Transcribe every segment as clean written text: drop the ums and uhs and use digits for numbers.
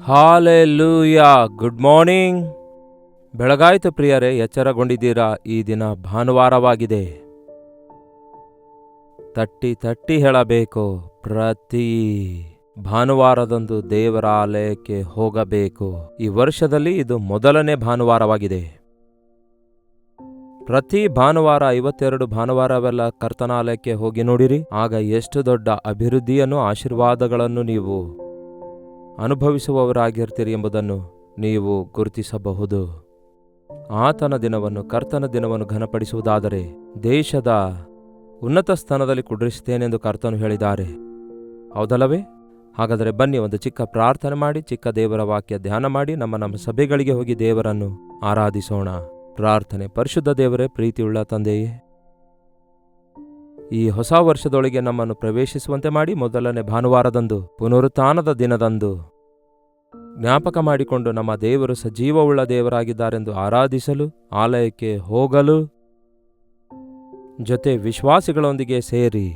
Hallelujah. Good morning. ಬೆಳಗಾಯಿತು ಪ್ರಿಯರೇ, ಎಚ್ಚರಗೊಂಡಿದ್ದೀರಾ? ಈ ದಿನ ಭಾನುವಾರವಾಗಿದೆ. ತಟ್ಟಿ ತಟ್ಟಿ ಹೇಳಬೇಕು, ಪ್ರತಿ ಭಾನುವಾರದಂದು ದೇವರ ಆಲಯಕ್ಕೆ ಹೋಗಬೇಕು. ಈ ವರ್ಷದಲ್ಲಿ ಇದು ಮೊದಲನೇ ಭಾನುವಾರವಾಗಿದೆ. ಪ್ರತಿ ಭಾನುವಾರ 52 ಭಾನುವಾರವೆಲ್ಲ ಕರ್ತನಾಲಯಕ್ಕೆ ಹೋಗಿ ನೋಡಿರಿ. ಆಗ ಎಷ್ಟು ದೊಡ್ಡ ಅಭಿವೃದ್ಧಿಯನ್ನು, ಆಶೀರ್ವಾದಗಳನ್ನು ನೀವು ಅನುಭವಿಸುವವರಾಗಿರ್ತೀರಿ ಎಂಬುದನ್ನು ನೀವು ಗುರುತಿಸಬಹುದು. ಆತನ ದಿನವನ್ನು, ಕರ್ತನ ದಿನವನ್ನು ಘನಪಡಿಸುವುದಾದರೆ ದೇಶದ ಉನ್ನತ ಸ್ಥಾನದಲ್ಲಿ ಕುಳ್ಳಿರಿಸುತ್ತೇನೆಂದು ಕರ್ತನು ಹೇಳಿದ್ದಾರೆ. ಹೌದಲ್ಲವೇ? ಹಾಗಾದರೆ ಬನ್ನಿ, ಒಂದು ಚಿಕ್ಕ ಪ್ರಾರ್ಥನೆ ಮಾಡಿ, ಚಿಕ್ಕ ದೇವರ ವಾಕ್ಯ ಧ್ಯಾನ ಮಾಡಿ, ನಮ್ಮ ಸಭೆಗಳಿಗೆ ಹೋಗಿ ದೇವರನ್ನು ಆರಾಧಿಸೋಣ. ಪ್ರಾರ್ಥನೆ. ಪರಿಶುದ್ಧ ದೇವರೇ, ಪ್ರೀತಿಯುಳ್ಳ ತಂದೆಯೇ, ಈ ಹೊಸ ವರ್ಷದೊಳಗೆ ನಮ್ಮನ್ನು ಪ್ರವೇಶಿಸುವಂತೆ ಮಾಡಿ, ಮೊದಲನೇ ಭಾನುವಾರದಂದು, ಪುನರುತ್ಥಾನದ ದಿನದಂದು ಜ್ಞಾಪಕ ಮಾಡಿಕೊಂಡು ನಮ್ಮ ದೇವರು ಸಜೀವವುಳ್ಳ ದೇವರಾಗಿದ್ದಾರೆಂದು ಆರಾಧಿಸಲು, ಆಲಯಕ್ಕೆ ಹೋಗಲು, ಜೊತೆ ವಿಶ್ವಾಸಿಗಳೊಂದಿಗೆ ಸೇರಿ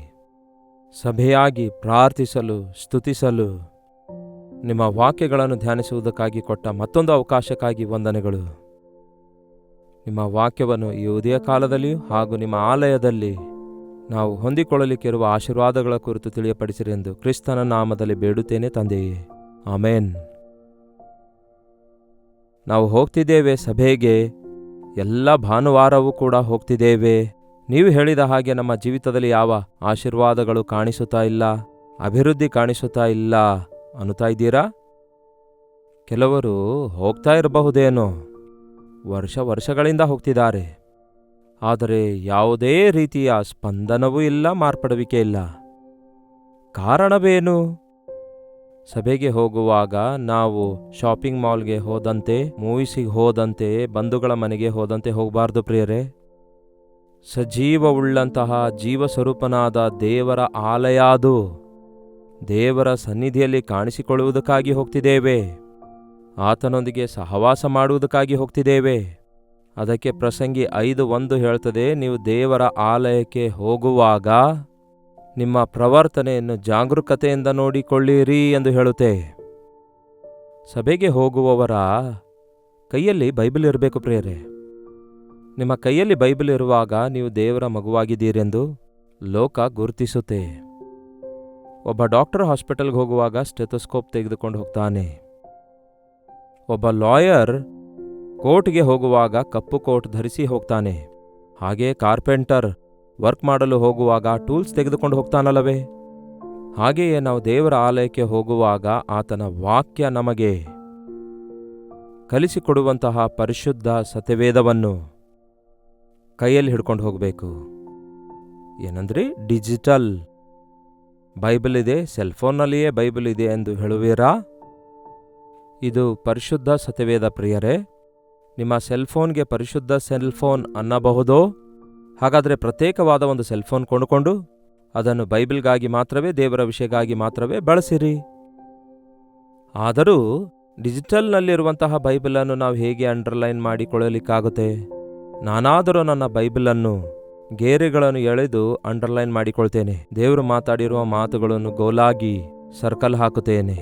ಸಭೆಯಾಗಿ ಪ್ರಾರ್ಥಿಸಲು, ಸ್ತುತಿಸಲು, ನಿಮ್ಮ ವಾಕ್ಯಗಳನ್ನು ಧ್ಯಾನಿಸುವುದಕ್ಕಾಗಿ ಕೊಟ್ಟ ಮತ್ತೊಂದು ಅವಕಾಶಕ್ಕಾಗಿ ವಂದನೆಗಳು. ನಿಮ್ಮ ವಾಕ್ಯವನ್ನು ಈ ಉದಯ ಕಾಲದಲ್ಲಿಯೂ ಹಾಗೂ ನಿಮ್ಮ ಆಲಯದಲ್ಲಿ ನಾವು ಹೊಂದಿಕೊಳ್ಳಲಿಕ್ಕಿರುವ ಆಶೀರ್ವಾದಗಳ ಕುರಿತು ತಿಳಿಯಪಡಿಸಿರಿ ಎಂದು ಕ್ರಿಸ್ತನ ನಾಮದಲ್ಲಿ ಬೇಡುತ್ತೇನೆ ತಂದೆಯೇ, ಆಮೇನ್. ನಾವು ಹೋಗ್ತಿದ್ದೇವೆ ಸಭೆಗೆ, ಎಲ್ಲ ಭಾನುವಾರವೂ ಕೂಡ ಹೋಗ್ತಿದ್ದೇವೆ. ನೀವು ಹೇಳಿದ ಹಾಗೆ ನಮ್ಮ ಜೀವಿತದಲ್ಲಿ ಯಾವ ಆಶೀರ್ವಾದಗಳು ಕಾಣಿಸುತ್ತಾ ಇಲ್ಲ, ಅಭಿವೃದ್ಧಿ ಕಾಣಿಸುತ್ತಾ ಇಲ್ಲ ಅನ್ನುತ್ತಾ ಇದ್ದೀರಾ? ಕೆಲವರು ಹೋಗ್ತಾ ಇರಬಹುದೇನೋ, ವರ್ಷಗಳಿಂದ ಹೋಗ್ತಿದ್ದಾರೆ, ಆದರೆ ಯಾವುದೇ ರೀತಿಯ ಸ್ಪಂದನವೂ ಇಲ್ಲ, ಮಾರ್ಪಡುವಿಕೆ ಇಲ್ಲ. ಕಾರಣವೇನು? ಸಭೆಗೆ ಹೋಗುವಾಗ ನಾವು ಶಾಪಿಂಗ್ ಮಾಲ್ಗೆ ಹೋದಂತೆ, ಮೂವೀಸಿಗೆ ಹೋದಂತೆ, ಬಂಧುಗಳ ಮನೆಗೆ ಹೋದಂತೆ ಹೋಗಬಾರ್ದು ಪ್ರಿಯರೇ. ಸಜೀವವುಳ್ಳಂತಹ ಜೀವಸ್ವರೂಪನಾದ ದೇವರ ಆಲಯ ಅದು. ದೇವರ ಸನ್ನಿಧಿಯಲ್ಲಿ ಕಾಣಿಸಿಕೊಳ್ಳುವುದಕ್ಕಾಗಿ ಹೋಗ್ತಿದ್ದೇವೆ. ಆತನೊಂದಿಗೆ ಸಹವಾಸ ಮಾಡುವುದಕ್ಕಾಗಿ ಹೋಗ್ತಿದ್ದೇವೆ. ಅದಕ್ಕೆ ಪ್ರಸಂಗಿ 5:1 ಹೇಳ್ತದೆ, ನೀವು ದೇವರ ಆಲಯಕ್ಕೆ ಹೋಗುವಾಗ ನಿಮ್ಮ ಪ್ರವರ್ತನೆಯನ್ನು ಜಾಗರೂಕತೆಯಿಂದ ನೋಡಿಕೊಳ್ಳಿರಿ ಎಂದು ಹೇಳುತ್ತೆ. ಸಭೆಗೆ ಹೋಗುವವರ ಕೈಯಲ್ಲಿ ಬೈಬಲ್ ಇರಬೇಕು ಪ್ರಿಯರೇ. ನಿಮ್ಮ ಕೈಯಲ್ಲಿ ಬೈಬಲ್ ಇರುವಾಗ ನೀವು ದೇವರ ಮಗುವಾಗಿದ್ದೀರೆಂದು ಲೋಕ ಗುರುತಿಸುತ್ತೆ. ಒಬ್ಬ ಡಾಕ್ಟರ್ ಹಾಸ್ಪಿಟಲ್ಗೆ ಹೋಗುವಾಗ ಸ್ಟೆಥೋಸ್ಕೋಪ್ ತೆಗೆದುಕೊಂಡು ಹೋಗ್ತಾನೆ. ಒಬ್ಬ ಲಾಯರ್ ಕೋರ್ಟ್ಗೆ ಹೋಗುವಾಗ ಕಪ್ಪು ಕೋಟ್ ಧರಿಸಿ ಹೋಗ್ತಾನೆ. ಹಾಗೆ ಕಾರ್ಪೆಂಟರ್ ವರ್ಕ್ ಮಾಡಲು ಹೋಗುವಾಗ ಟೂಲ್ಸ್ ತೆಗೆದುಕೊಂಡು ಹೋಗ್ತಾನಲ್ಲವೇ? ಹಾಗೆಯೇ ನಾವು ದೇವರ ಆಲಯಕ್ಕೆ ಹೋಗುವಾಗ ಆತನ ವಾಕ್ಯ ನಮಗೆ ಕಲಿಸಿಕೊಡುವಂತಹ ಪರಿಶುದ್ಧ ಸತ್ಯವೇದವನ್ನು ಕೈಯಲ್ಲಿ ಹಿಡ್ಕೊಂಡು ಹೋಗಬೇಕು. ಏನಂದ್ರೆ, ಡಿಜಿಟಲ್ ಬೈಬಲ್ ಇದೆ, ಸೆಲ್ಫೋನ್ನಲ್ಲಿಯೇ ಬೈಬಲ್ ಇದೆ ಎಂದು ಹೇಳುವಿರಾ? ಇದು ಪರಿಶುದ್ಧ ಸತ್ಯವೇದ ಪ್ರಿಯರೇ. ನಿಮ್ಮ ಸೆಲ್ಫೋನ್ಗೆ ಪರಿಶುದ್ಧ ಸೆಲ್ಫೋನ್ ಅನ್ನಬಹುದೋ? ಹಾಗಾದರೆ ಪ್ರತ್ಯೇಕವಾದ ಒಂದು ಸೆಲ್ಫೋನ್ ಕೊಂಡುಕೊಂಡು ಅದನ್ನು ಬೈಬಲ್ಗಾಗಿ ಮಾತ್ರವೇ, ದೇವರ ವಿಷಯಕ್ಕಾಗಿ ಮಾತ್ರವೇ ಬಳಸಿರಿ. ಆದರೂ ಡಿಜಿಟಲ್ನಲ್ಲಿರುವಂತಹ ಬೈಬಲನ್ನು ನಾವು ಹೇಗೆ ಅಂಡರ್ಲೈನ್ ಮಾಡಿಕೊಳ್ಳಲಿಕ್ಕಾಗುತ್ತೆ? ನಾನಾದರೂ ನನ್ನ ಬೈಬಲನ್ನು ಗೆರೆಗಳನ್ನು ಎಳೆದು ಅಂಡರ್ಲೈನ್ ಮಾಡಿಕೊಳ್ತೇನೆ. ದೇವರು ಮಾತಾಡಿರುವ ಮಾತುಗಳನ್ನು ಗೋಲಾಗಿ ಸರ್ಕಲ್ ಹಾಕುತ್ತೇನೆ.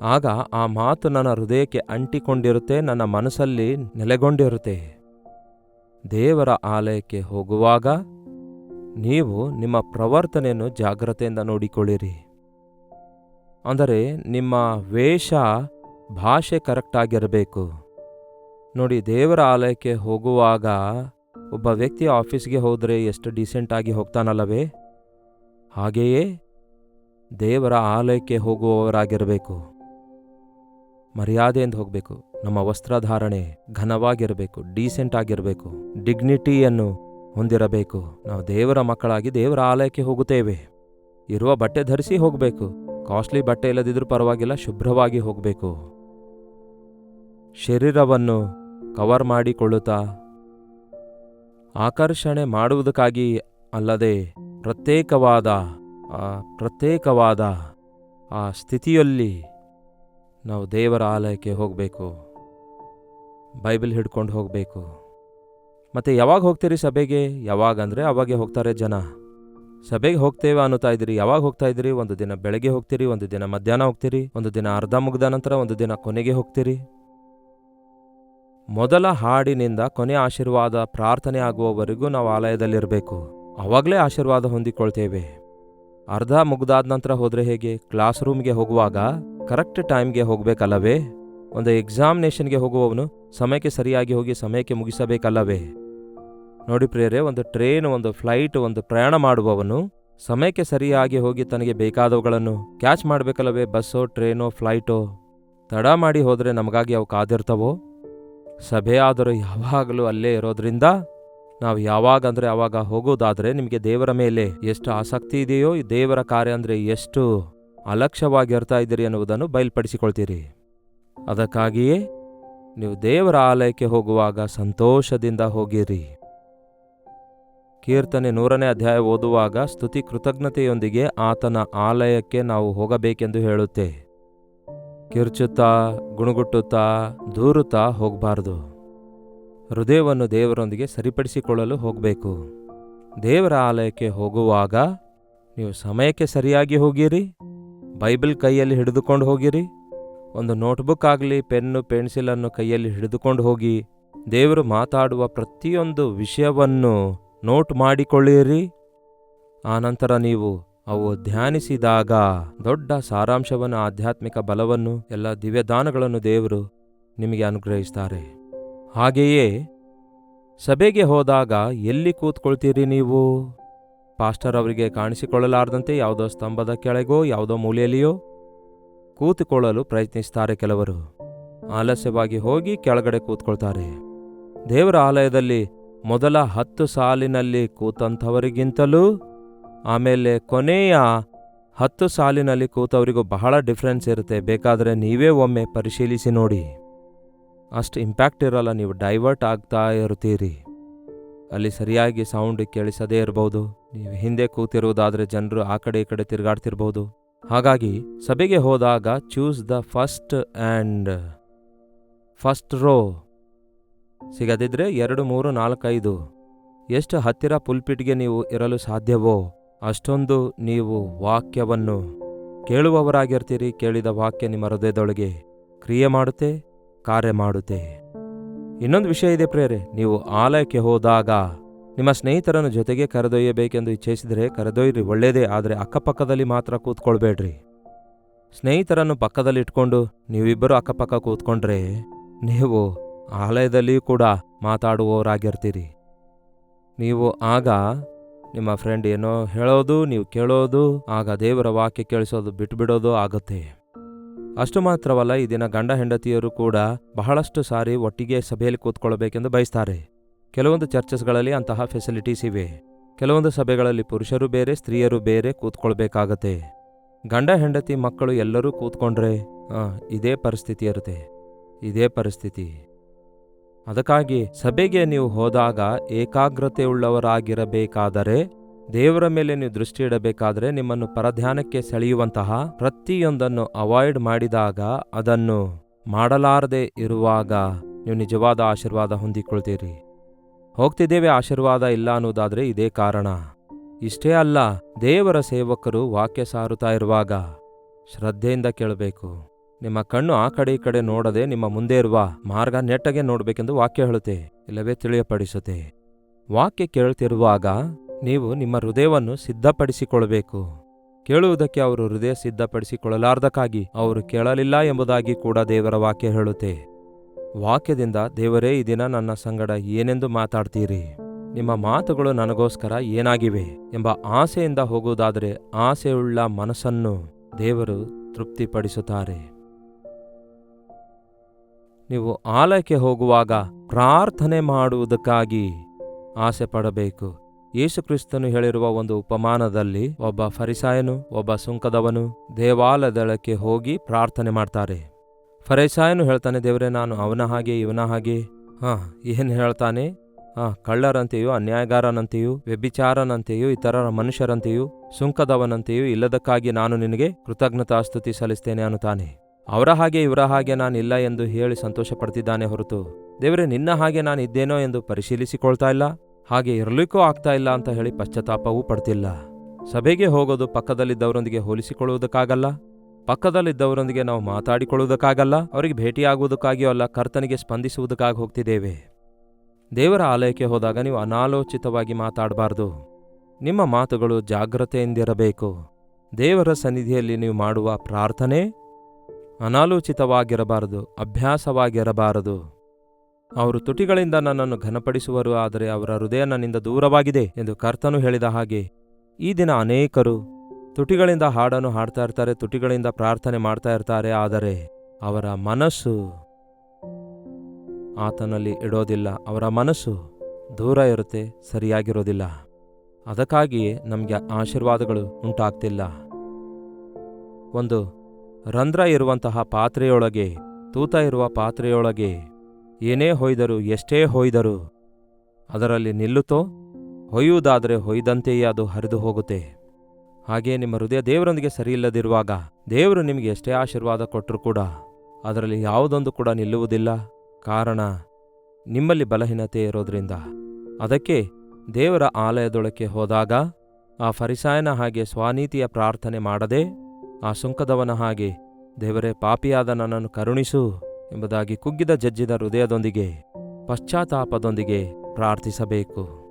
ಆಗ ಆ ಮಾತು ನನ್ನ ಹೃದಯಕ್ಕೆ ಅಂಟಿಕೊಂಡಿರುತ್ತೆ, ನನ್ನ ಮನಸ್ಸಲ್ಲಿ ನೆಲೆಗೊಂಡಿರುತ್ತೆ. ದೇವರ ಆಲಯಕ್ಕೆ ಹೋಗುವಾಗ ನೀವು ನಿಮ್ಮ ಪ್ರವರ್ತನೆಯನ್ನು ಜಾಗ್ರತೆಯಿಂದ ನೋಡಿಕೊಳ್ಳಿರಿ. ಅಂದರೆ ನಿಮ್ಮ ವೇಷ, ಭಾಷೆ ಕರೆಕ್ಟಾಗಿರಬೇಕು. ನೋಡಿ, ದೇವರ ಆಲಯಕ್ಕೆ ಹೋಗುವಾಗ ಒಬ್ಬ ವ್ಯಕ್ತಿ ಆಫೀಸ್ಗೆ ಹೋದರೆ ಎಷ್ಟು ಡೀಸೆಂಟಾಗಿ ಹೋಗ್ತಾನಲ್ಲವೇ? ಹಾಗೆಯೇ ದೇವರ ಆಲಯಕ್ಕೆ ಹೋಗುವವರಾಗಿರಬೇಕು. ಮರ್ಯಾದೆಯಿಂದ ಹೋಗಬೇಕು. ನಮ್ಮ ವಸ್ತ್ರಧಾರಣೆ ಘನವಾಗಿರಬೇಕು, ಡೀಸೆಂಟ್ ಆಗಿರಬೇಕು, ಡಿಗ್ನಿಟಿಯನ್ನು ಹೊಂದಿರಬೇಕು. ನಾವು ದೇವರ ಮಕ್ಕಳಾಗಿ ದೇವರ ಆಲಯಕ್ಕೆ ಹೋಗುತ್ತೇವೆ. ಇರುವ ಬಟ್ಟೆ ಧರಿಸಿ ಹೋಗಬೇಕು. ಕಾಸ್ಟ್ಲಿ ಬಟ್ಟೆ ಇಲ್ಲದಿದ್ರೂ ಪರವಾಗಿಲ್ಲ, ಶುಭ್ರವಾಗಿ ಹೋಗಬೇಕು. ಶರೀರವನ್ನು ಕವರ್ ಮಾಡಿಕೊಳ್ಳುತ್ತಾ, ಆಕರ್ಷಣೆ ಮಾಡುವುದಕ್ಕಾಗಿ ಅಲ್ಲದೆ ಪ್ರತ್ಯೇಕವಾದ ಆ ಸ್ಥಿತಿಯಲ್ಲಿ ನಾವು ದೇವರ ಆಲಯಕ್ಕೆ ಹೋಗಬೇಕು. ಬೈಬಲ್ ಹಿಡ್ಕೊಂಡು ಹೋಗಬೇಕು. ಮತ್ತು ಯಾವಾಗ ಹೋಗ್ತೀರಿ ಸಭೆಗೆ? ಯಾವಾಗಂದರೆ ಅವಾಗೆ ಹೋಗ್ತಾರೆ ಜನ. ಸಭೆಗೆ ಹೋಗ್ತೇವೆ ಅನ್ನುತ್ತಾ ಇದ್ದೀರಿ. ಯಾವಾಗ ಹೋಗ್ತಾ ಇದ್ದೀರಿ? ಒಂದು ದಿನ ಬೆಳಗ್ಗೆ ಹೋಗ್ತೀರಿ, ಒಂದು ದಿನ ಮಧ್ಯಾಹ್ನ ಹೋಗ್ತೀರಿ, ಒಂದು ದಿನ ಅರ್ಧ ಮುಗಿದ ನಂತರ, ಒಂದು ದಿನ ಕೊನೆಗೆ ಹೋಗ್ತೀರಿ. ಮೊದಲ ಹಾಡಿನಿಂದ ಕೊನೆ ಆಶೀರ್ವಾದ ಪ್ರಾರ್ಥನೆ ಆಗುವವರೆಗೂ ನಾವು ಆಲಯದಲ್ಲಿರಬೇಕು. ಆವಾಗಲೇ ಆಶೀರ್ವಾದ ಹೊಂದಿಕೊಳ್ತೇವೆ. ಅರ್ಧ ಮುಗ್ದಾದ ನಂತರ ಹೋದರೆ ಹೇಗೆ? ಕ್ಲಾಸ್ ರೂಮ್ಗೆ ಹೋಗುವಾಗ ಕರೆಕ್ಟ್ ಟೈಮ್ಗೆ ಹೋಗಬೇಕಲ್ಲವೇ? ಒಂದು ಎಕ್ಸಾಮಿನೇಷನ್ಗೆ ಹೋಗುವವನು ಸಮಯಕ್ಕೆ ಸರಿಯಾಗಿ ಹೋಗಿ ಸಮಯಕ್ಕೆ ಮುಗಿಸಬೇಕಲ್ಲವೇ? ನೋಡಿ ಪ್ರಿಯರೇ, ಒಂದು ಟ್ರೈನ್, ಒಂದು ಫ್ಲೈಟ್, ಒಂದು ಪ್ರಯಾಣ ಮಾಡುವವನು ಸಮಯಕ್ಕೆ ಸರಿಯಾಗಿ ಹೋಗಿ ತನಗೆ ಬೇಕಾದವುಗಳನ್ನು ಕ್ಯಾಚ್ ಮಾಡಬೇಕಲ್ಲವೇ? ಬಸ್ಸೋ, ಟ್ರೈನೋ, ಫ್ಲೈಟೋ ತಡ ಮಾಡಿ ಹೋದರೆ ನಮಗಾಗಿ ಅವು ಕಾದಿರ್ತವೋ? ಸಭೆಯಾದರೂ ಯಾವಾಗಲೂ ಅಲ್ಲೇ ಇರೋದ್ರಿಂದ ನಾವು ಯಾವಾಗ ಅಂದರೆ ಆವಾಗ ಹೋಗೋದಾದರೆ ನಿಮಗೆ ದೇವರ ಮೇಲೆ ಎಷ್ಟು ಆಸಕ್ತಿ ಇದೆಯೋ, ದೇವರ ಕಾರ್ಯ ಅಂದರೆ ಎಷ್ಟು ಅಲಕ್ಷ್ಯವಾಗಿರ್ತಾ ಇದ್ದೀರಿ ಎನ್ನುವುದನ್ನು ಬಯಲ್ಪಡಿಸಿಕೊಳ್ತೀರಿ. ಅದಕ್ಕಾಗಿಯೇ ನೀವು ದೇವರ ಆಲಯಕ್ಕೆ ಹೋಗುವಾಗ ಸಂತೋಷದಿಂದ ಹೋಗಿರಿ. ಕೀರ್ತನೆ 100ನೇ ಅಧ್ಯಾಯ ಓದುವಾಗ ಸ್ತುತಿ ಕೃತಜ್ಞತೆಯೊಂದಿಗೆ ಆತನ ಆಲಯಕ್ಕೆ ನಾವು ಹೋಗಬೇಕೆಂದು ಹೇಳುತ್ತೆ. ಕಿರ್ಚುತ್ತಾ, ಗುಣಗುಟ್ಟುತ್ತಾ, ದೂರುತ್ತಾ ಹೋಗಬಾರ್ದು. ಹೃದಯವನ್ನು ದೇವರೊಂದಿಗೆ ಸರಿಪಡಿಸಿಕೊಳ್ಳಲು ಹೋಗಬೇಕು. ದೇವರ ಆಲಯಕ್ಕೆ ಹೋಗುವಾಗ ನೀವು ಸಮಯಕ್ಕೆ ಸರಿಯಾಗಿ ಹೋಗಿರಿ. ಬೈಬಲ್ ಕೈಯಲ್ಲಿ ಹಿಡಿದುಕೊಂಡು ಹೋಗಿರಿ. ಒಂದು ನೋಟ್ಬುಕ್ ಆಗಲಿ, ಪೆನ್ನು, ಪೆನ್ಸಿಲನ್ನು ಕೈಯಲ್ಲಿ ಹಿಡಿದುಕೊಂಡು ಹೋಗಿ ದೇವರು ಮಾತಾಡುವ ಪ್ರತಿಯೊಂದು ವಿಷಯವನ್ನು ನೋಟ್ ಮಾಡಿಕೊಳ್ಳಿರಿ. ಆನಂತರ ನೀವು ಅವು ಧ್ಯಾನಿಸಿದಾಗ ದೊಡ್ಡ ಸಾರಾಂಶವನ್ನು, ಆಧ್ಯಾತ್ಮಿಕ ಬಲವನ್ನು, ಎಲ್ಲ ದಿವ್ಯದಾನಗಳನ್ನು ದೇವರು ನಿಮಗೆ ಅನುಗ್ರಹಿಸ್ತಾರೆ. ಹಾಗೆಯೇ ಸಭೆಗೆ ಹೋದಾಗ ಎಲ್ಲಿ ಕೂತ್ಕೊಳ್ತೀರಿ ನೀವು? ಪಾಸ್ಟರ್ ಅವರಿಗೆ ಕಾಣಿಸಿಕೊಳ್ಳಲಾರದಂತೆ ಯಾವುದೋ ಸ್ತಂಭದ ಕೆಳಗೋ ಯಾವುದೋ ಮೂಲೆಯಲ್ಲಿಯೋ ಕೂತುಕೊಳ್ಳಲು ಪ್ರಯತ್ನಿಸ್ತಾರೆ ಕೆಲವರು. ಆಲಸ್ಯವಾಗಿ ಹೋಗಿ ಕೆಳಗಡೆ ಕೂತ್ಕೊಳ್ತಾರೆ. ದೇವರ ಆಲಯದಲ್ಲಿ ಮೊದಲ 10 ಸಾಲಿನಲ್ಲಿ ಕೂತಂಥವರಿಗಿಂತಲೂ ಆಮೇಲೆ ಕೊನೆಯ 10 ಸಾಲಿನಲ್ಲಿ ಕೂತವರಿಗೂ ಬಹಳ ಡಿಫ್ರೆನ್ಸ್ ಇರುತ್ತೆ. ಬೇಕಾದರೆ ನೀವೇ ಒಮ್ಮೆ ಪರಿಶೀಲಿಸಿ ನೋಡಿ. ಅಷ್ಟು ಇಂಪ್ಯಾಕ್ಟ್ ಇರಲ್ಲ. ನೀವು ಡೈವರ್ಟ್ ಆಗ್ತಾ ಇರ್ತೀರಿ. ಅಲ್ಲಿ ಸರಿಯಾಗಿ ಸೌಂಡ್ ಕೇಳಿಸದೇ ಇರಬಹುದು. ನೀವು ಹಿಂದೆ ಕೂತಿರುವುದಾದರೆ ಜನರು ಆ ಕಡೆ ಈ ಕಡೆ ತಿರುಗಾಡ್ತಿರ್ಬೋದು. ಹಾಗಾಗಿ ಸಭೆಗೆ ಹೋದಾಗ ಚೂಸ್ ದ ಫಸ್ಟ್ ರೋ. ಸಿಗದಿದ್ರೆ 2, 3, 4, 5 ಎಷ್ಟು ಹತ್ತಿರ ಪುಲ್ಪಿಟ್ಗೆ ನೀವು ಇರಲು ಸಾಧ್ಯವೋ ಅಷ್ಟೊಂದು ನೀವು ವಾಕ್ಯವನ್ನು ಕೇಳುವವರಾಗಿರ್ತೀರಿ. ಕೇಳಿದ ವಾಕ್ಯ ನಿಮ್ಮ ಹೃದಯದೊಳಗೆ ಕ್ರಿಯೆ ಮಾಡುತ್ತೆ, ಕಾರ್ಯ ಮಾಡುತ್ತೆ. ಇನ್ನೊಂದು ವಿಷಯ ಇದೆ ಪ್ರಿಯರೇ, ನೀವು ಆಲಯಕ್ಕೆ ಹೋದಾಗ ನಿಮ್ಮ ಸ್ನೇಹಿತರನ್ನು ಜೊತೆಗೆ ಕರೆದೊಯ್ಯಬೇಕೆಂದು ಇಚ್ಛಿಸಿದರೆ ಕರೆದೊಯ್ಯಿರಿ, ಒಳ್ಳೆಯದೇ. ಆದರೆ ಅಕ್ಕಪಕ್ಕದಲ್ಲಿ ಮಾತ್ರ ಕೂತ್ಕೊಳ್ಬೇಡ್ರಿ. ಸ್ನೇಹಿತರನ್ನು ಪಕ್ಕದಲ್ಲಿ ಇಟ್ಕೊಂಡು ನೀವಿಬ್ಬರು ಅಕ್ಕಪಕ್ಕ ಕೂತ್ಕೊಂಡ್ರೆ ನೀವು ಆಲಯದಲ್ಲಿಯೂ ಕೂಡ ಮಾತಾಡುವವರಾಗಿರ್ತೀರಿ. ನೀವು ಆಗ ನಿಮ್ಮ ಫ್ರೆಂಡ್ ಏನೋ ಹೇಳೋದು, ನೀವು ಕೇಳೋದು, ಆಗ ದೇವರ ವಾಕ್ಯ ಕೇಳಿಸೋದು ಬಿಟ್ಬಿಡೋದು ಆಗುತ್ತೆ. ಅಷ್ಟು ಮಾತ್ರವಲ್ಲ, ಈ ದಿನ ಗಂಡ ಹೆಂಡತಿಯರು ಕೂಡ ಬಹಳಷ್ಟು ಸಾರಿ ಒಟ್ಟಿಗೆ ಸಭೆಯಲ್ಲಿ ಕೂತ್ಕೊಳ್ಬೇಕೆಂದು ಬಯಸ್ತಾರೆ. ಕೆಲವೊಂದು ಚರ್ಚಸ್ಗಳಲ್ಲಿ ಅಂತಹ ಫೆಸಿಲಿಟೀಸ್ ಇವೆ. ಕೆಲವೊಂದು ಸಭೆಗಳಲ್ಲಿ ಪುರುಷರು ಬೇರೆ, ಸ್ತ್ರೀಯರು ಬೇರೆ ಕೂತ್ಕೊಳ್ಬೇಕಾಗತ್ತೆ. ಗಂಡ ಹೆಂಡತಿ ಮಕ್ಕಳು ಎಲ್ಲರೂ ಕೂತ್ಕೊಂಡ್ರೆ ಇದೇ ಪರಿಸ್ಥಿತಿ ಇರುತ್ತೆ. ಇದೇ ಪರಿಸ್ಥಿತಿ. ಅದಕ್ಕಾಗಿ ಸಭೆಗೆ ನೀವು ಹೋದಾಗ ಏಕಾಗ್ರತೆಯುಳ್ಳವರಾಗಿರಬೇಕಾದರೆ, ದೇವರ ಮೇಲೆ ನೀವು ದೃಷ್ಟಿ ಇಡಬೇಕಾದರೆ, ನಿಮ್ಮನ್ನು ಪರಧ್ಯಾನಕ್ಕೆ ಸೆಳೆಯುವಂತಹ ಪ್ರತಿಯೊಂದನ್ನು ಅವಾಯ್ಡ್ ಮಾಡಿದಾಗ, ಅದನ್ನು ಮಾಡಲಾರದೆ ಇರುವಾಗ ನೀವು ನಿಜವಾದ ಆಶೀರ್ವಾದ ಹೊಂದಿಕೊಳ್ತೀರಿ. ಹೋಗ್ತಿದ್ದೇವೆ, ಆಶೀರ್ವಾದ ಇಲ್ಲ ಅನ್ನೋದಾದರೆ ಇದೇ ಕಾರಣ. ಇಷ್ಟೇ ಅಲ್ಲ, ದೇವರ ಸೇವಕರು ವಾಕ್ಯ ಸಾರುತ್ತಾ ಇರುವಾಗ ಶ್ರದ್ಧೆಯಿಂದ ಕೇಳಬೇಕು. ನಿಮ್ಮ ಕಣ್ಣು ಆ ಕಡೆ ಈ ಕಡೆ ನೋಡದೆ ನಿಮ್ಮ ಮುಂದೆ ಇರುವ ಮಾರ್ಗ ನೆಟ್ಟಗೆ ನೋಡಬೇಕೆಂದು ವಾಕ್ಯ ಹೇಳುತ್ತೆ, ಇಲ್ಲವೇ ತಿಳಿಯಪಡಿಸುತ್ತೆ. ವಾಕ್ಯ ಕೇಳ್ತಿರುವಾಗ ನೀವು ನಿಮ್ಮ ಹೃದಯವನ್ನು ಸಿದ್ಧಪಡಿಸಿಕೊಳ್ಳಬೇಕು. ಕೇಳುವುದಕ್ಕೆ ಅವರು ಹೃದಯ ಸಿದ್ಧಪಡಿಸಿಕೊಳ್ಳಲಾರ್ದಕ್ಕಾಗಿ ಅವರು ಕೇಳಲಿಲ್ಲ ಎಂಬುದಾಗಿ ಕೂಡ ದೇವರ ವಾಕ್ಯ ಹೇಳುತ್ತೆ. ವಾಕ್ಯದಿಂದ ದೇವರೇ ಈ ದಿನ ನನ್ನ ಸಂಗಡ ಏನೆಂದು ಮಾತಾಡ್ತೀರಿ, ನಿಮ್ಮ ಮಾತುಗಳು ನನಗೋಸ್ಕರ ಏನಾಗಿವೆ ಎಂಬ ಆಸೆಯಿಂದ ಹೋಗುವುದಾದರೆ ಆಸೆಯುಳ್ಳ ಮನಸ್ಸನ್ನು ದೇವರು ತೃಪ್ತಿಪಡಿಸುತ್ತಾರೆ. ನೀವು ಆಲಯಕ್ಕೆ ಹೋಗುವಾಗ ಪ್ರಾರ್ಥನೆ ಮಾಡುವುದಕ್ಕಾಗಿ ಆಸೆ ಪಡಬೇಕು. ಯೇಸು ಕ್ರಿಸ್ತನು ಹೇಳಿರುವ ಒಂದು ಉಪಮಾನದಲ್ಲಿ ಒಬ್ಬ ಫರಿಸಾಯನು, ಒಬ್ಬ ಸುಂಕದವನು ದೇವಾಲಯದೊಳಕ್ಕೆ ಹೋಗಿ ಪ್ರಾರ್ಥನೆ ಮಾಡ್ತಾರೆ. ಫರಿಸಾಯನು ಹೇಳ್ತಾನೆ, ದೇವರೇ ನಾನು ಅವನ ಹಾಗೆ ಇವನ ಹಾಗೆ. ಏನು ಹೇಳ್ತಾನೆ? ಕಳ್ಳರಂತೆಯೂ, ಅನ್ಯಾಯಗಾರನಂತೆಯೂ, ವ್ಯಭಿಚಾರನಂತೆಯೂ, ಇತರರ ಮನುಷ್ಯರಂತೆಯೂ, ಸುಂಕದವನಂತೆಯೂ ಇಲ್ಲದಕ್ಕಾಗಿ ನಾನು ನಿನಗೆ ಕೃತಜ್ಞತಾಸ್ತುತಿ ಸಲ್ಲಿಸ್ತೇನೆ ಅನ್ನುತ್ತಾನೆ. ಅವರ ಹಾಗೆ ಇವರ ಹಾಗೆ ನಾನಿಲ್ಲ ಎಂದು ಹೇಳಿ ಸಂತೋಷ ಪಡ್ತಿದ್ದಾನೆ ಹೊರತು, ದೇವರೇ ನಿನ್ನ ಹಾಗೆ ನಾನು ಇದ್ದೇನೋ ಎಂದು ಪರಿಶೀಲಿಸಿಕೊಳ್ತಾ ಇಲ್ಲ, ಹಾಗೆ ಇರಲಿಕ್ಕೂ ಆಗ್ತಾ ಇಲ್ಲ ಅಂತ ಹೇಳಿ ಪಶ್ಚಾತ್ತಾಪವೂ ಪಡ್ತಿಲ್ಲ. ಸಭೆಗೆ ಹೋಗೋದು ಪಕ್ಕದಲ್ಲಿದ್ದವರೊಂದಿಗೆ ಹೋಲಿಸಿಕೊಳ್ಳುವುದಕ್ಕಾಗಲ್ಲ, ಪಕ್ಕದಲ್ಲಿದ್ದವರೊಂದಿಗೆ ನಾವು ಮಾತಾಡಿಕೊಳ್ಳುವುದಕ್ಕಾಗಲ್ಲ, ಅವರಿಗೆ ಭೇಟಿಯಾಗುವುದಕ್ಕಾಗಿಯೂ ಅಲ್ಲ, ಕರ್ತನಿಗೆ ಸ್ಪಂದಿಸುವುದಕ್ಕಾಗಿ ಹೋಗ್ತಿದ್ದೇವೆ. ದೇವರ ಆಲಯಕ್ಕೆ ಹೋದಾಗ ನೀವು ಅನಾಲೋಚಿತವಾಗಿ ಮಾತಾಡಬಾರ್ದು. ನಿಮ್ಮ ಮಾತುಗಳು ಜಾಗ್ರತೆಯಿಂದಿರಬೇಕು. ದೇವರ ಸನ್ನಿಧಿಯಲ್ಲಿ ನೀವು ಮಾಡುವ ಪ್ರಾರ್ಥನೆ ಅನಾಲೋಚಿತವಾಗಿರಬಾರದು, ಅಭ್ಯಾಸವಾಗಿರಬಾರದು. ಅವರು ತುಟಿಗಳಿಂದ ನನ್ನನ್ನು ಘನಪಡಿಸುವರು, ಆದರೆ ಅವರ ಹೃದಯ ನನ್ನಿಂದ ದೂರವಾಗಿದೆ ಎಂದು ಕರ್ತನು ಹೇಳಿದ ಹಾಗೆ ಈ ದಿನ ಅನೇಕರು ತುಟಿಗಳಿಂದ ಹಾಡನ್ನು ಹಾಡ್ತಾ ಇರ್ತಾರೆ, ತುಟಿಗಳಿಂದ ಪ್ರಾರ್ಥನೆ ಮಾಡ್ತಾ ಇರ್ತಾರೆ, ಆದರೆ ಅವರ ಮನಸ್ಸು ಆತನಲ್ಲಿ ಇಡೋದಿಲ್ಲ. ಅವರ ಮನಸ್ಸು ದೂರ ಇರುತ್ತೆ, ಸರಿಯಾಗಿರೋದಿಲ್ಲ. ಅದಕ್ಕಾಗಿಯೇ ನಮಗೆ ಆಶೀರ್ವಾದಗಳು ಉಂಟಾಗ್ತಿಲ್ಲ. ಒಂದು ರಂಧ್ರ ಇರುವಂತಹ ಪಾತ್ರೆಯೊಳಗೆ, ತೂತ ಇರುವ ಪಾತ್ರೆಯೊಳಗೆ ಏನೇ ಹೊಯ್ದರೂ, ಎಷ್ಟೇ ಹೊಯ್ದರೂ ಅದರಲ್ಲಿ ನಿಲ್ಲುತ್ತೋ? ಹೊಯ್ಯುವುದಾದರೆ ಹೊಯ್ದಂತೆಯೇ ಅದು ಹರಿದು ಹೋಗುತ್ತೆ. ಹಾಗೆಯೇ ನಿಮ್ಮ ಹೃದಯ ದೇವರೊಂದಿಗೆ ಸರಿಯಿಲ್ಲದಿರುವಾಗ ದೇವರು ನಿಮಗೆ ಎಷ್ಟೇ ಆಶೀರ್ವಾದ ಕೊಟ್ಟರೂ ಕೂಡ ಅದರಲ್ಲಿ ಯಾವುದೊಂದು ಕೂಡ ನಿಲ್ಲುವುದಿಲ್ಲ. ಕಾರಣ ನಿಮ್ಮಲ್ಲಿ ಬಲಹೀನತೆ ಇರೋದ್ರಿಂದ. ಅದಕ್ಕೆ ದೇವರ ಆಲಯದೊಳಕ್ಕೆ ಹೋದಾಗ ಆ ಫರಿಸಾಯನ ಹಾಗೆ ಸ್ವನೀತಿಯ ಪ್ರಾರ್ಥನೆ ಮಾಡದೆ, ಆ ಸುಂಕದವನ ಹಾಗೆ ದೇವರೇ ಪಾಪಿಯಾದ ನನ್ನನ್ನು ಕರುಣಿಸು ಎಂಬುದಾಗಿ ಕುಗ್ಗಿದ ಜಜ್ಜಿದ ಹೃದಯದೊಂದಿಗೆ, ಪಶ್ಚಾತ್ತಾಪದೊಂದಿಗೆ ಪ್ರಾರ್ಥಿಸಬೇಕು.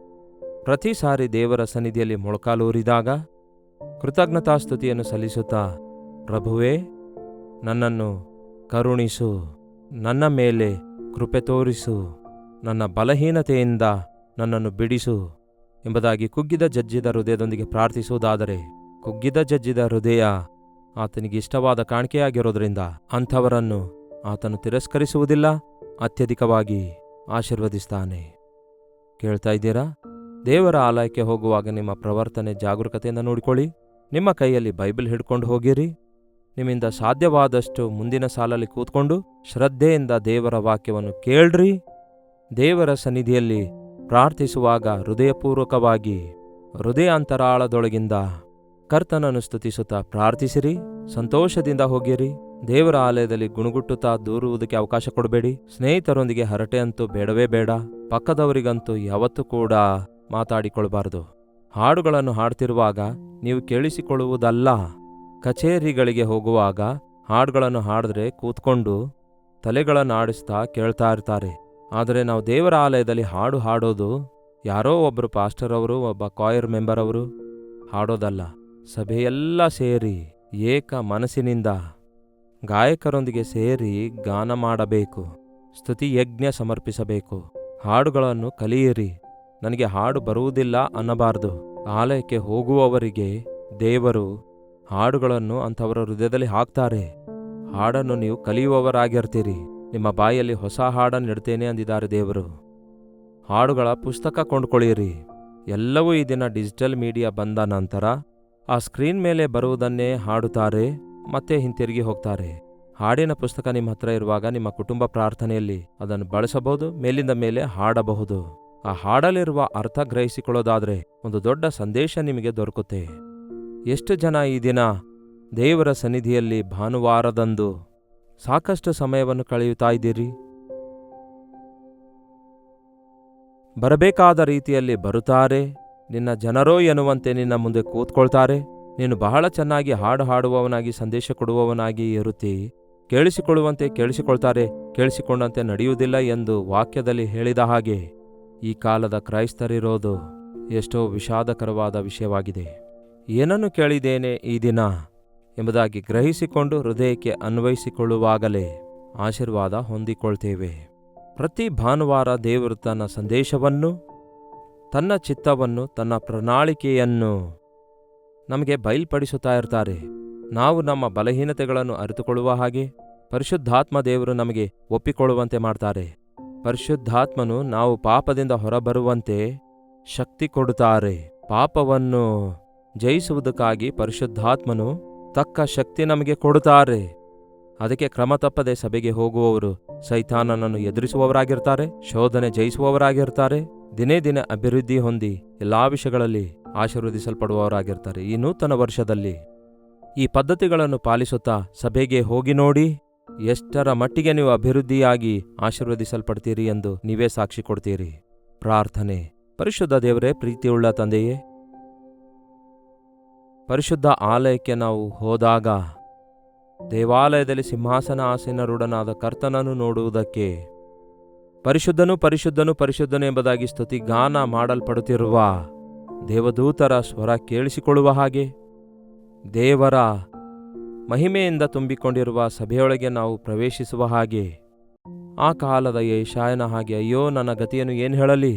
ಪ್ರತಿ ಸಾರಿ ದೇವರ ಸನ್ನಿಧಿಯಲ್ಲಿ ಮೊಳಕಾಲೂರಿದಾಗ ಕೃತಜ್ಞತಾಸ್ತುತಿಯನ್ನು ಸಲ್ಲಿಸುತ್ತಾ, ಪ್ರಭುವೇ ನನ್ನನ್ನು ಕರುಣಿಸು, ನನ್ನ ಮೇಲೆ ಕೃಪೆ ತೋರಿಸು, ನನ್ನ ಬಲಹೀನತೆಯಿಂದ ನನ್ನನ್ನು ಬಿಡಿಸು ಎಂಬುದಾಗಿ ಕುಗ್ಗಿದ ಜಜ್ಜಿದ ಹೃದಯದೊಂದಿಗೆ ಪ್ರಾರ್ಥಿಸುವುದಾದರೆ, ಕುಗ್ಗಿದ ಜಜ್ಜಿದ ಹೃದಯ ಆತನಿಗೆ ಇಷ್ಟವಾದ ಕಾಣಿಕೆಯಾಗಿರೋದ್ರಿಂದ ಅಂಥವರನ್ನು ಆತನು ತಿರಸ್ಕರಿಸುವುದಿಲ್ಲ, ಅತ್ಯಧಿಕವಾಗಿ ಆಶೀರ್ವದಿಸ್ತಾನೆ. ಕೇಳ್ತಾ ಇದ್ದೀರಾ? ದೇವರ ಆಲಯಕ್ಕೆ ಹೋಗುವಾಗ ನಿಮ್ಮ ಪ್ರವರ್ತನೆ ಜಾಗರೂಕತೆಯಿಂದ ನೋಡಿಕೊಳ್ಳಿ. ನಿಮ್ಮ ಕೈಯಲ್ಲಿ ಬೈಬಲ್ ಹಿಡ್ಕೊಂಡು ಹೋಗಿರಿ. ನಿಮ್ಮಿಂದ ಸಾಧ್ಯವಾದಷ್ಟು ಮುಂದಿನ ಸಾಲಲ್ಲಿ ಕೂತ್ಕೊಂಡು ಶ್ರದ್ಧೆಯಿಂದ ದೇವರ ವಾಕ್ಯವನ್ನು ಕೇಳ್ರಿ. ದೇವರ ಸನ್ನಿಧಿಯಲ್ಲಿ ಪ್ರಾರ್ಥಿಸುವಾಗ ಹೃದಯಪೂರ್ವಕವಾಗಿ ಹೃದಯಾಂತರಾಳದೊಳಗಿಂದ ಕರ್ತನನ್ನು ಸ್ತುತಿಸುತ್ತಾ ಪ್ರಾರ್ಥಿಸಿರಿ. ಸಂತೋಷದಿಂದ ಹೋಗಿರಿ. ದೇವರ ಆಲಯದಲ್ಲಿ ಗುಣಗುಟ್ಟುತ್ತಾ ದೂರುವುದಕ್ಕೆ ಅವಕಾಶ ಕೊಡಬೇಡಿ. ಸ್ನೇಹಿತರೊಂದಿಗೆ ಹರಟೆ ಅಂತೂ ಬೇಡವೇ ಬೇಡ. ಪಕ್ಕದವರಿಗಂತೂ ಯಾವತ್ತೂ ಕೂಡ ಮಾತಾಡಿಕೊಳ್ಳಬಾರದು. ಹಾಡುಗಳನ್ನು ಹಾಡ್ತಿರುವಾಗ ನೀವು ಕೇಳಿಸಿಕೊಳ್ಳುವುದಲ್ಲ. ಕಚೇರಿಗಳಿಗೆ ಹೋಗುವಾಗ ಹಾಡುಗಳನ್ನು ಹಾಡಿದ್ರೆ ಕೂತ್ಕೊಂಡು ತಲೆಗಳನ್ನು ಆಡಿಸ್ತಾ ಕೇಳ್ತಾ ಇರ್ತಾರೆ. ಆದರೆ ನಾವು ದೇವರ ಆಲಯದಲ್ಲಿ ಹಾಡು ಹಾಡೋದು ಯಾರೋ ಒಬ್ಬರು ಪಾಸ್ಟರ್ ಅವರು, ಒಬ್ಬ ಕಾಯರ್ ಮೆಂಬರ್ ಅವರು ಹಾಡೋದಲ್ಲ. ಸಭೆಯೆಲ್ಲ ಸೇರಿ ಏಕ ಮನಸ್ಸಿನಿಂದ ಗಾಯಕರೊಂದಿಗೆ ಸೇರಿ ಗಾನ ಮಾಡಬೇಕು. ಸ್ತುತಿ ಯಜ್ಞ ಸಮರ್ಪಿಸಬೇಕು. ಹಾಡುಗಳನ್ನು ಕಲಿಯಿರಿ. ನನಗೆ ಹಾಡು ಬರುವುದಿಲ್ಲ ಅನ್ನಬಾರದು. ಆಲಯಕ್ಕೆ ಹೋಗುವವರಿಗೆ ದೇವರು ಹಾಡುಗಳನ್ನು ಅಂಥವರ ಹೃದಯದಲ್ಲಿ ಹಾಕ್ತಾರೆ. ಹಾಡನ್ನು ನೀವು ಕಲಿಯುವವರಾಗಿರ್ತೀರಿ. ನಿಮ್ಮ ಬಾಯಲ್ಲಿ ಹೊಸ ಹಾಡನ್ನು ಇಡ್ತೇನೆ ಅಂದಿದ್ದಾರೆ ದೇವರು. ಹಾಡುಗಳ ಪುಸ್ತಕ ಕೊಂಡುಕೊಳ್ಳಿರಿ. ಎಲ್ಲವೂ ಈ ದಿನ ಡಿಜಿಟಲ್ ಮೀಡಿಯಾ ಬಂದ ನಂತರ ಆ ಸ್ಕ್ರೀನ್ ಮೇಲೆ ಬರುವುದನ್ನೇ ಹಾಡುತ್ತಾರೆ, ಮತ್ತೆ ಹಿಂತಿರುಗಿ ಹೋಗ್ತಾರೆ. ಹಾಡಿನ ಪುಸ್ತಕ ನಿಮ್ಮ ಹತ್ರ ಇರುವಾಗ ನಿಮ್ಮ ಕುಟುಂಬ ಪ್ರಾರ್ಥನೆಯಲ್ಲಿ ಅದನ್ನು ಬಳಸಬಹುದು, ಮೇಲಿಂದ ಮೇಲೆ ಹಾಡಬಹುದು. ಆ ಹಾಡಲಿರುವ ಅರ್ಥ ಗ್ರಹಿಸಿಕೊಳ್ಳೋದಾದರೆ ಒಂದು ದೊಡ್ಡ ಸಂದೇಶ ನಿಮಗೆ ದೊರಕುತ್ತೆ. ಎಷ್ಟು ಜನ ಈ ದಿನ ದೇವರ ಸನ್ನಿಧಿಯಲ್ಲಿ ಭಾನುವಾರದಂದು ಸಾಕಷ್ಟು ಸಮಯವನ್ನು ಕಳೆಯುತ್ತಾ ಇದ್ದೀರಿ? ಬರಬೇಕಾದ ರೀತಿಯಲ್ಲಿ ಬರುತ್ತಾರೆ. ನಿನ್ನ ಜನರೋ ಎನ್ನುವಂತೆ ನಿನ್ನ ಮುಂದೆ ಕೂತ್ಕೊಳ್ತಾರೆ. ನೀನು ಬಹಳ ಚೆನ್ನಾಗಿ ಹಾಡು ಹಾಡುವವನಾಗಿ, ಸಂದೇಶ ಕೊಡುವವನಾಗಿ ಇರುತ್ತಿ. ಕೇಳಿಸಿಕೊಳ್ಳುವಂತೆ ಕೇಳಿಸಿಕೊಳ್ತಾರೆ, ಕೇಳಿಸಿಕೊಂಡಂತೆ ನಡೆಯುವುದಿಲ್ಲ ಎಂದು ವಾಕ್ಯದಲ್ಲಿ ಹೇಳಿದ ಹಾಗೆ ಈ ಕಾಲದ ಕ್ರೈಸ್ತರಿರೋದು ಎಷ್ಟೋ ವಿಷಾದಕರವಾದ ವಿಷಯವಾಗಿದೆ. ಏನನ್ನು ಕೇಳಿದ್ದೇನೆ ಈ ದಿನ ಎಂಬುದಾಗಿ ಗ್ರಹಿಸಿಕೊಂಡು ಹೃದಯಕ್ಕೆ ಅನ್ವಯಿಸಿಕೊಳ್ಳುವಾಗಲೇ ಆಶೀರ್ವಾದ ಹೊಂದಿಕೊಳ್ತೇವೆ. ಪ್ರತಿ ಭಾನುವಾರ ದೇವರು ತನ್ನ ಸಂದೇಶವನ್ನು, ತನ್ನ ಚಿತ್ತವನ್ನು, ತನ್ನ ಪ್ರಣಾಳಿಕೆಯನ್ನು ನಮಗೆ ಬಯಲ್ಪಡಿಸುತ್ತಾ ಇರ್ತಾರೆ. ನಾವು ನಮ್ಮ ಬಲಹೀನತೆಗಳನ್ನು ಅರಿತುಕೊಳ್ಳುವ ಹಾಗೆ ಪರಿಶುದ್ಧಾತ್ಮ ದೇವರು ನಮಗೆ ಒಪ್ಪಿಕೊಳ್ಳುವಂತೆ ಮಾಡ್ತಾರೆ. ಪರಿಶುದ್ಧಾತ್ಮನು ನಾವು ಪಾಪದಿಂದ ಹೊರಬರುವಂತೆ ಶಕ್ತಿ ಕೊಡುತ್ತಾರೆ. ಪಾಪವನ್ನು ಜಯಿಸುವುದಕ್ಕಾಗಿ ಪರಿಶುದ್ಧಾತ್ಮನು ತಕ್ಕ ಶಕ್ತಿ ನಮಗೆ ಕೊಡುತ್ತಾರೆ. ಅದಕ್ಕೆ ಕ್ರಮ ತಪ್ಪದೆ ಸಭೆಗೆ ಹೋಗುವವರು ಸೈತಾನನನ್ನು ಎದುರಿಸುವವರಾಗಿರ್ತಾರೆ, ಶೋಧನೆ ಜಯಿಸುವವರಾಗಿರ್ತಾರೆ, ದಿನೇ ದಿನ ಅಭಿವೃದ್ಧಿ ಹೊಂದಿ ಎಲ್ಲಾ ವಿಷಯಗಳಲ್ಲಿ ಆಶೀರ್ವದಿಸಲ್ಪಡುವವರಾಗಿರ್ತಾರೆ. ಈ ನೂತನ ವರ್ಷದಲ್ಲಿ ಈ ಪದ್ಧತಿಗಳನ್ನು ಪಾಲಿಸುತ್ತಾ ಸಭೆಗೆ ಹೋಗಿ ನೋಡಿ, ಎಷ್ಟರ ಮಟ್ಟಿಗೆ ನೀವು ಅಭಿವೃದ್ಧಿಯಾಗಿ ಆಶೀರ್ವದಿಸಲ್ಪಡ್ತೀರಿ ಎಂದು ನೀವೇ ಸಾಕ್ಷಿ ಕೊಡ್ತೀರಿ. ಪ್ರಾರ್ಥನೆ. ಪರಿಶುದ್ಧ ದೇವರೇ, ಪ್ರೀತಿಯುಳ್ಳ ತಂದೆಯೇ, ಪರಿಶುದ್ಧ ಆಲಯಕ್ಕೆ ನಾವು ಹೋದಾಗ ದೇವಾಲಯದಲ್ಲಿ ಸಿಂಹಾಸನ ಆಸೀನರೂಢನಾದ ಕರ್ತನನ್ನು ನೋಡುವುದಕ್ಕೆ ಪರಿಶುದ್ಧನು ಪರಿಶುದ್ಧನು ಪರಿಶುದ್ಧನು ಎಂಬುದಾಗಿ ಸ್ತುತಿಗಾನ ಮಾಡಲ್ಪಡುತ್ತಿರುವ ದೇವದೂತರ ಸ್ವರ ಕೇಳಿಸಿಕೊಳ್ಳುವ ಹಾಗೆ ದೇವರ ಮಹಿಮೆಯಿಂದ ತುಂಬಿಕೊಂಡಿರುವ ಸಭೆಯೊಳಗೆ ನಾವು ಪ್ರವೇಶಿಸುವ ಹಾಗೆ ಆ ಕಾಲದ ಯೆಶಾಯನ ಹಾಗೆ ಅಯ್ಯೋ ನನ್ನ ಗತಿಯನ್ನು ಏನು ಹೇಳಲಿ,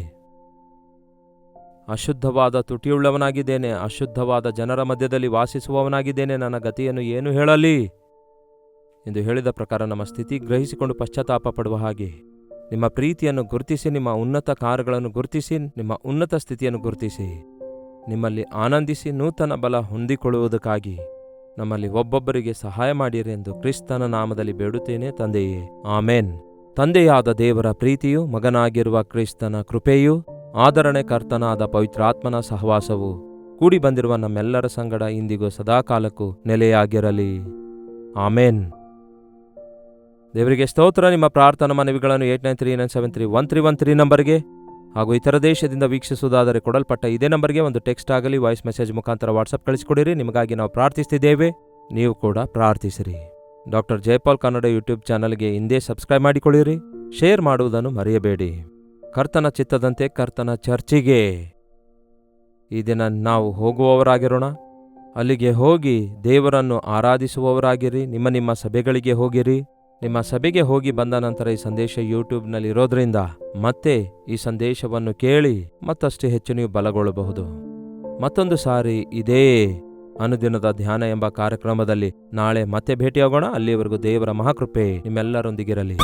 ಅಶುದ್ಧವಾದ ತುಟಿಯುಳ್ಳವನಾಗಿದ್ದೇನೆ, ಅಶುದ್ಧವಾದ ಜನರ ಮಧ್ಯದಲ್ಲಿ ವಾಸಿಸುವವನಾಗಿದ್ದೇನೆ, ನನ್ನ ಗತಿಯನ್ನು ಏನು ಹೇಳಲಿ ಎಂದು ಹೇಳಿದ ಪ್ರಕಾರ ನಮ್ಮ ಸ್ಥಿತಿ ಗ್ರಹಿಸಿಕೊಂಡು ಪಶ್ಚಾತ್ತಾಪ ಪಡುವ ಹಾಗೆ ನಿಮ್ಮ ಪ್ರೀತಿಯನ್ನು ಗುರುತಿಸಿ, ನಿಮ್ಮ ಉನ್ನತ ಕಾರ್ಯಗಳನ್ನು ಗುರುತಿಸಿ, ನಿಮ್ಮ ಉನ್ನತ ಸ್ಥಿತಿಯನ್ನು ಗುರುತಿಸಿ, ನಿಮ್ಮಲ್ಲಿ ಆನಂದಿಸಿ ನೂತನ ಬಲ ಹೊಂದಿಕೊಳ್ಳುವುದಕ್ಕಾಗಿ ನಮ್ಮಲ್ಲಿ ಒಬ್ಬೊಬ್ಬರಿಗೆ ಸಹಾಯ ಮಾಡಿರಿ ಎಂದು ಕ್ರಿಸ್ತನ ನಾಮದಲ್ಲಿ ಬೇಡುತ್ತೇನೆ ತಂದೆಯೇ, ಆಮೇನ್. ತಂದೆಯಾದ ದೇವರ ಪ್ರೀತಿಯು, ಮಗನಾಗಿರುವ ಕ್ರಿಸ್ತನ ಕೃಪೆಯು, ಆದರಣೆ ಕರ್ತನಾದ ಪವಿತ್ರಾತ್ಮನ ಸಹವಾಸವು ಕೂಡಿ ಬಂದಿರುವ ನಮ್ಮೆಲ್ಲರ ಸಂಗಡ ಇಂದಿಗೂ ಸದಾಕಾಲಕ್ಕೂ ನೆಲೆಯಾಗಿರಲಿ. ಆಮೇನ್. ದೇವರಿಗೆ ಸ್ತೋತ್ರ. ನಿಮ್ಮ ಪ್ರಾರ್ಥನಾ ಮನವಿಗಳನ್ನು 8939731313 ನಂಬರ್ಗೆ ಹಾಗೂ ಇತರ ದೇಶದಿಂದ ವೀಕ್ಷಿಸುವುದಾದರೆ ಕೊಡಲ್ಪಟ್ಟ ಇದೇ ನಂಬರ್ಗೆ ಒಂದು ಟೆಕ್ಸ್ಟ್ ಆಗಲಿ ವಾಯ್ಸ್ ಮೆಸೇಜ್ ಮುಖಾಂತರ ವಾಟ್ಸಪ್ ಕಳಿಸಿಕೊಡಿರಿ. ನಿಮಗಾಗಿ ನಾವು ಪ್ರಾರ್ಥಿಸ್ತಿದ್ದೇವೆ, ನೀವು ಕೂಡ ಪ್ರಾರ್ಥಿಸಿರಿ. ಡಾಕ್ಟರ್ ಜಯಪಾಲ್ ಕನ್ನಡ ಯೂಟ್ಯೂಬ್ ಚಾನಲ್ಗೆ ಹಿಂದೆ ಸಬ್ಸ್ಕ್ರೈಬ್ ಮಾಡಿಕೊಳ್ಳಿರಿ, ಶೇರ್ ಮಾಡುವುದನ್ನು ಮರೆಯಬೇಡಿ. ಕರ್ತನ ಚಿತ್ತದಂತೆ ಕರ್ತನ ಚರ್ಚಿಗೆ ಈ ದಿನ ನಾವು ಹೋಗುವವರಾಗಿರೋಣ. ಅಲ್ಲಿಗೆ ಹೋಗಿ ದೇವರನ್ನು ಆರಾಧಿಸುವವರಾಗಿರಿ. ನಿಮ್ಮ ಸಭೆಗಳಿಗೆ ಹೋಗಿರಿ. ನಿಮ್ಮ ಸಭೆಗೆ ಹೋಗಿ ಬಂದ ನಂತರ ಈ ಸಂದೇಶ ಯೂಟ್ಯೂಬ್ನಲ್ಲಿ ಇರೋದ್ರಿಂದ ಮತ್ತೆ ಈ ಸಂದೇಶವನ್ನು ಕೇಳಿ ಮತ್ತಷ್ಟು ಹೆಚ್ಚು ನೀವು ಬಲಗೊಳ್ಳಬಹುದು. ಮತ್ತೊಂದು ಸಾರಿ ಇದೇ ಅನುದಿನದ ಧ್ಯಾನ ಎಂಬ ಕಾರ್ಯಕ್ರಮದಲ್ಲಿ ನಾಳೆ ಮತ್ತೆ ಭೇಟಿಯಾಗೋಣ. ಅಲ್ಲಿಯವರೆಗೂ ದೇವರ ಮಹಾಕೃಪೆ ನಿಮ್ಮೆಲ್ಲರೊಂದಿಗಿರಲಿ.